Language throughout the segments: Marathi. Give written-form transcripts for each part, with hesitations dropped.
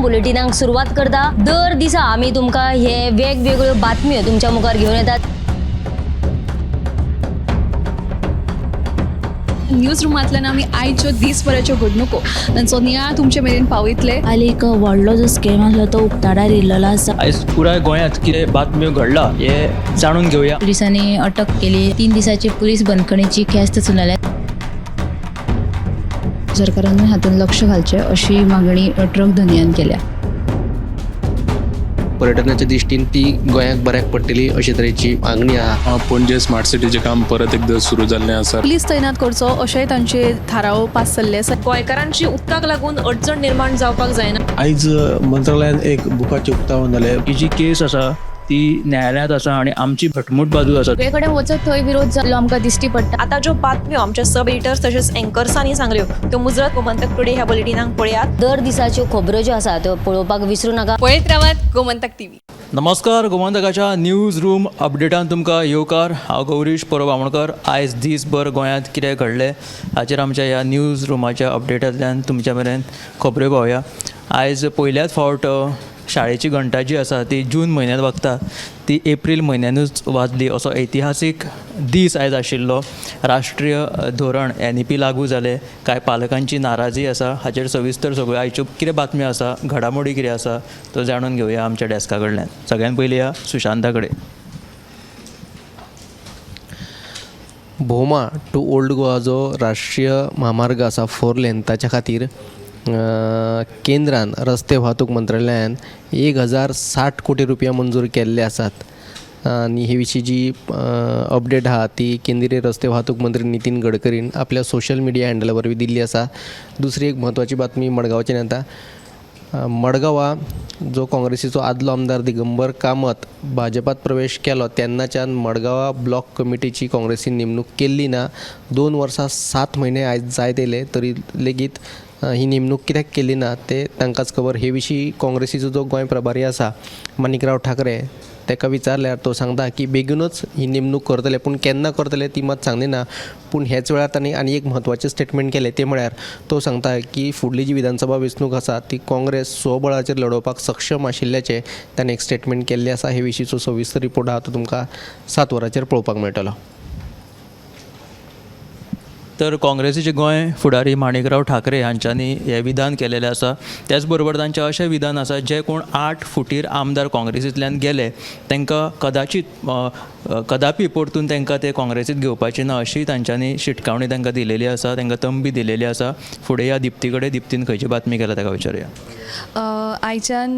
बुलेटिनाक सुरुवात करता। दर दिसा आम्ही तुमका हे वेगवेगळ्यो बातम्यो तुमच्या मुखार घेऊन येतात। न्यूज रुमांतल्यान आमी आयच्यो दिसभराच्यो घडणुको तांचो नियाळ तुमचे मेरेन पावयतले। आली एक व्हडलो जो स्कॅम आसलो तो उक्ताडार येयल्लो आसा। आयज पुराय गोंयांत कितें बातम्यो घडला हे जाणून घेवया। पुलिसांनी अटक केली। 3 दिसाची पुलीस बंदखणीची ख्यास्त सुनायल्या। सरकारान हातूंत लक्ष घालचें अशी मागणी ट्रक धन्यान केल्या। पर्यटनाच्या दृश्टीन ती गोंयाक बऱ्याक पडटली अशे तरेची मागणी आहा। पणजे स्मार्ट सिटीचें काम परत एकदा सुरू जाल्लें आसा। पुलीस तैनात करचो अशेंय तांचे थाराव पास जाल्ले आसा। गोंयकारांची उदकाक लागून अडचण निर्माण जावपाक जायना। आयज मंत्रालयान एक बुकाचें उक्तावण जालें। ही जी केस आसा ती न्यायालयांत आसा आणि आमची घटमूट बाजू आसा। सगळे कडेन वचत थंय विरोध जाल्लो आमकां दिश्टी पडटा। आता ज्यो बातम्यो आमच्या सब एडिटर्स तशेंच एंकर्सांनी सांगल्यो त्यो मुजरत गोमंतक टुडे ह्या बुलेटिनाक पळयात। दर दिसाच्यो खबरो ज्यो आसा त्यो पळोवपाक विसरू नका। पळयत रावात गोमंतक टीव्ही। नमस्कार, गोमंतकाच्या न्यूज रूम अपडेटान तुमकां येवकार। हांव गौरीश परबावणकर। आयज दीसभर गोंयांत कितें घडलें हाचेर आमच्या ह्या न्यूज रुमाच्या अपडेटांतल्यान तुमच्या मेरेन खबऱ्यो पावया। आयज पयल्याच फावट शाळेची घंटा जी आसा ती जून म्हयन्यांत वाजता ती एप्रील म्हयन्यानूच वाजली असो ऐतिहासीक दीस आयज आशिल्लो। राष्ट्रीय धोरण NEP लागू जालें। कांय पालकांची नाराजी आसा हाचेर सविस्तर सगळ्यो आयच्यो कितें बातम्यो आसा, घडामोडी कितें आसा तो जाणून घेवया आमच्या डेस्का कडल्यान। सगळ्यान पयलीं या सुशांता कडेन। भोमा टू ओल्ड गोवा जो राष्ट्रीय महामार्ग आसा 4 लेन ताच्या खातीर केंद्रान रस्ते वाहतूक मंत्रालयान 1060 कोटी रुपया मंजूर केल्ले आसात। आनी हे विशीं जी अपडेट आहा ती केंद्रीय रस्ते वाहतूक मंत्री नितीन गडकरीन आपल्या सोशल मिडिया हँडला वरवीं दिल्ली आसा। दुसरी एक म्हत्वाची बातमी मडगांवच्यान येता। मडगांवा जो काँग्रेसीचो आदलो आमदार दिगंबर कामत भाजपात प्रवेश केलो तेन्नाच्यान मडगांवा ब्लॉक कमिटीची काँग्रेसीन नेमणूक केल्ली ना। 2 वर्सां 7 म्हयने आयज जायत येयले तरी लेगीत ही नेमणूक कित्याक केल्ली ना ते तांकांच खबर। हे विशीं काँग्रेसीचो जो गोंय प्रभारी आसा माणिकराव ठाकरे ताका विचारल्यार तो सांगता की बेगीनूच ही नेमणूक करतले, पूण केन्ना करतले ती मात सांगली ना। पूण हेच वेळार तांणी आनी एक म्हत्वाचें स्टेटमेंट केलें ते म्हळ्यार तो सांगता की फुडली जी विधानसभा वेंचणूक आसा ती काँग्रेस स्वबळाचेर लडोवपाक सक्षम आशिल्ल्याचें ताणें एक स्टेटमेंट केल्लें आसा। हे विशींचो सविस्तर रिपोर्ट आहा तो तुमकां 7 वरांचेर पळोवपाक मेळटलो। तर काँग्रेसीचे गोंय फुडारी माणिकराव ठाकरे हांच्यांनी हें विधान केलेलें आसा। त्याच बरोबर तांचें अशें विधान आसा जे कोण 8 फुटीर आमदार काँग्रेसींतल्यान गेले तांकां कदापि परतून तांकां ते काँग्रेसींत घेवपाची ना अशी तांच्यांनी शिटकावणी तांकां दिलेली आसा, तांकां तंबी दिलेली आसा। फुडें या दिप्ती कडेन दिप्तीन खंयची बातमी केल्या ताका विचारया। आयच्यान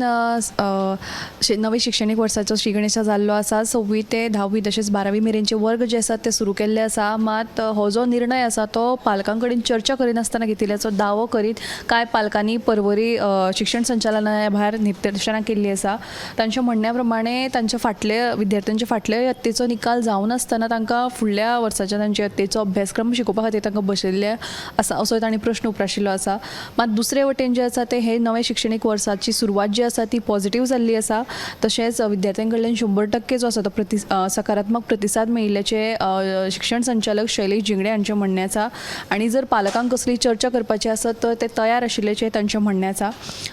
नवे शिक्षणीक वर्साचो श्रीगणेशा जाल्लो आसा। 6वी ते 10वी तशेंच 12वी मेरेनचे वर्ग जे आसात ते सुरू केल्ले आसा। मात हो जो निर्णय आसा तो पालकां कडेन चर्चा करिनासतना घेतिल्ल्याचो दावो करीत कांय पालकांनी पर्वरी शिक्षण संचालनालया भायर निदर्शनां केल्ली आसा। तांच्या म्हणण्या प्रमाणे तांच्या फाटले विद्यार्थ्यांचे फाटले यत्तेचो निकाल जावन आसतना तांकां फुडल्या वर्साच्या तांच्या यत्तेचो अभ्यासक्रम शिकोवपा खातीर तांकां बसयल्ले आसा असोय तांणी प्रश्न उपराशिल्लो आसा। मात दुसरे वटेन जे आसा ते हे नवे शिक्षणीक वर्साची सुरवात जी आसा ती पॉझिटिव्ह जाल्ली आसा। तशेंच विद्यार्थ्यां कडल्यान 100% जो आसा तो सकारात्मक प्रतिसाद मेळिल्ल्याचे शिक्षण संचालक शैलेश जिंगडे हांचें म्हणणें आसा। आनी जर पालकांक कसली चर्चा करपाची आसत तर ते तयार आशिल्ल्याचें तांचें म्हणणें आसा।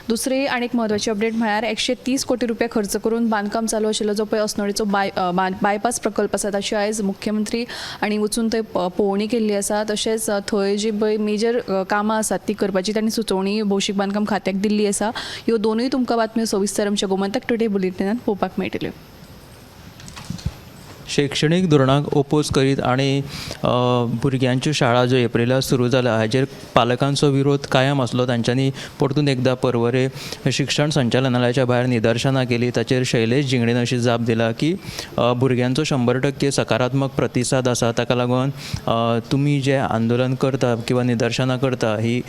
दुसरी आनी एक म्हत्वाची अपडेट म्हळ्यार 130 कोटी रुपया खर्च करून बांदकाम चालू आशिल्लो जो पळय अस्नोडेचो बायपास प्रकल्प आसा ताची आयज मुख्यमंत्री आनी वचून थंय पळोवणी केल्ली आसा। तशेंच थंय जी पळय मेजर कामां आसात ती करपाची तांणी सुचोवणी भौशीक बांदकाम खात्याक दिल्ली आसा। ह्यो दोनूय तुमकां बातम्यो सविस्तर आमच्या गोमंतक टुडे बुलेटिनांत पळोवपाक मेळटल्यो। शैक्षणीक धोरणाक ओपोज करीत आनी भुरग्यांच्यो शाळा ज्यो एप्रिलांत सुरू जाल्या हाचेर पालकांचो विरोध कायम आसलो। तांच्यांनी परतून एकदा पर्वरे शिक्षण संचालनालयाच्या भायर निदर्शनां केली। ताचेर शैलेश जिंगडेन अशी जाप दिला की भुरग्यांचो 100% सकारात्मक प्रतिसाद आसा, ताका लागून तुमी जे आंदोलन करता किंवा निदर्शनां करता ही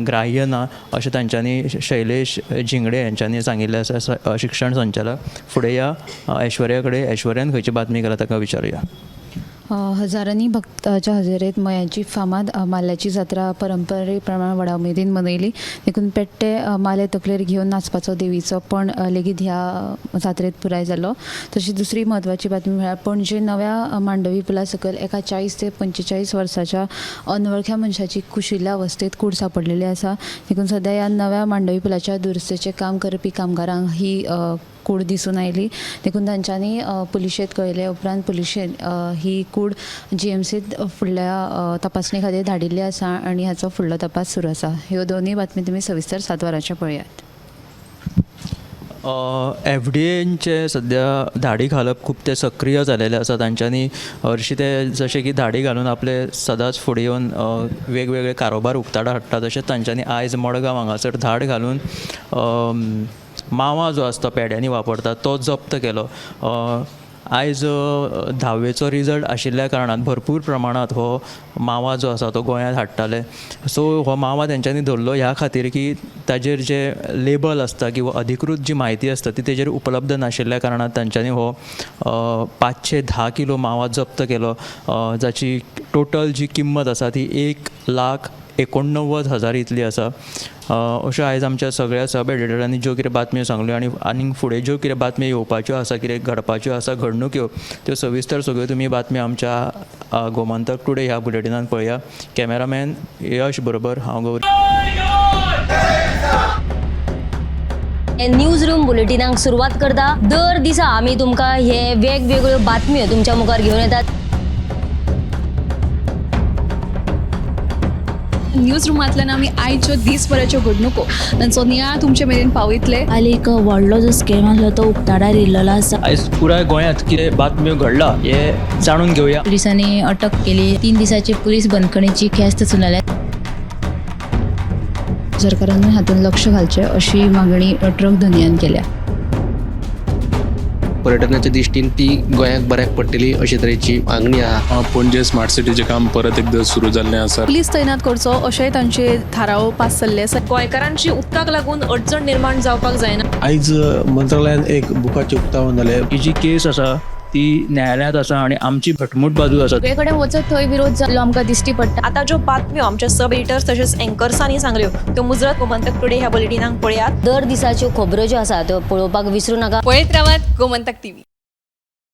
ग्राह्य ना अशें तांच्यांनी शैलेश जिंगडे हांच्यांनी सांगिल्लें आसा शिक्षण संचालक। फुडें या ऐश्वर्या कडेन। ऐश्वर्यान खंयची बातमी केला ताका विचारूया। हजारांनी भक्ताच्या हजेरेत मयाची फामाद माल्याची जात्रा परंपरेप्रमाणे व्हडा उमेदीन मनयली. देखून पेट्टे माले तकलेर घेवन नाचपाचो देवीचो पण लेगीत ह्या जात्रेत पुराय जालो. तशी दुसरी म्हत्वाची बातमी म्हळ्यार पणजे नव्या मांडवी पुला सकयल एका 40 ते 45 वर्साच्या अनवळख्या मनशाची कुशिल्ल्या अवस्थेत कूड सापडलेली आसा. देखून सध्या ह्या नव्या मांडवी पुलाच्या दुरुस्तेचें काम करपी कामगारांक ही कूड दिसून आयली. देखून तांच्यांनी पुलिशेंत कळयले. उपरांत पुलिशेन ही कूड GMCत फुडल्या तपासणी खातीर धाडिल्ली आसा आनी हाचो फुडलो तपास सुरू आसा. ह्यो दोनूय बातमी तुमी सविस्तर 7 वरांचे पळयात. FDAचे सध्या धाडी घालप खूब ते सक्रीय जालेले आसा. तांच्यांनी हरशीं ते जशें की धाडी घालून आपले सदांच फुडें येवन वेगवेगळे कारोबार उक्ताडा हाडटा. तशेंच तांच्यांनी आयज मडगांव हांगासर धाड घालून मावा जो आसता पेड्यांनी वापरतात तो जप्त केलो. आयज 10वेचो रिजल्ट आशिल्ल्या कारणान भरपूर प्रमाणांत हो मावा जो आसा तो गोंयांत हाडटाले. सो हो मावा तेंच्यांनी धरलो ह्या खातीर की ताजेर जे लेबल आसता किंवा अधिकृत जी म्हायती आसता ती तेजेर उपलब्ध नाशिल्ल्या कारणान तांच्यांनी हो 510 किलो मावा जप्त केलो. जाची टोटल जी किंमत आसा ती 1,89,000 इतली आसा. अश्यो आयज आमच्या सगळ्या सब एडिटरांनी ज्यो कितें बातम्यो सांगल्यो आनी फुडें ज्यो कितें बातम्यो येवपाच्यो आसा, कितें घडपाच्यो आसा घडणुक्यो, त्यो सविस्तर सगळ्यो तुमी बातम्यो आमच्या गोमंतक टुडे ह्या बुलेटिनान पळया. कॅमेरामॅन यश बरोबर हांव गौरी. न्यूज रूम बुलेटिनाक सुरवात करता. दर दिसा आमी तुमकां हे वेगवेगळ्यो बातम्यो तुमच्या मुखार घेवन येतात. न्यूज रुमांतल्यान आमी आयच्यो दिसभराच्यो घडणुको तांचो नियाळ तुमचे मेरेन पावयतले. हालीं एक व्हडलो जो स्कॅम आसलो तो उक्ताडार येयल्लो आसा. आयज पुराय गोंयांत कितें बातम्यो घडला हे जाणून घेवया. पुलिसांनी अटक केली. 3 दिसाची पुलीस बंदखणीची ख्यास्त चलयल्या. सरकारान हातूंत लक्ष घालचें अशी मागणी ट्रक धनियान केल्या. पर्यटनाच्या दिश्टीन ती गोंयाक बऱ्याक पडटली अशे तरेची मागणी आहा. पणजे स्मार्ट सिटीचें काम परत एकदा सुरू जाल्लें आसा. पुलीस तैनात करचो अशेंय तांचे थाराव पास जाल्ले आसा. गोंयकारांची उदकाक लागून अडचण निर्माण जावपाक जायना. आयज मंत्रालयान एक बुकाचें उक्तावण जालें. ही जी केस आसा ती न्यायालयांत आसा आनी आमची घटमूट बाजू आसा. सगळे कडेन वचत थंय विरोध जाल्लो आमकां दिश्टी पडटा. आता ज्यो बातम्यो आमच्या सब एडिटर्स तशेंच एंकर्सांनी सांगल्यो त्यो मुजरत गोमंतक टुडे ह्या बुलेटिनाक पळयात. दर दिसाच्यो खबरो ज्यो आसा त्यो पळोवपाक विसरूं नाका. पळयत रावात गोमंतक TV.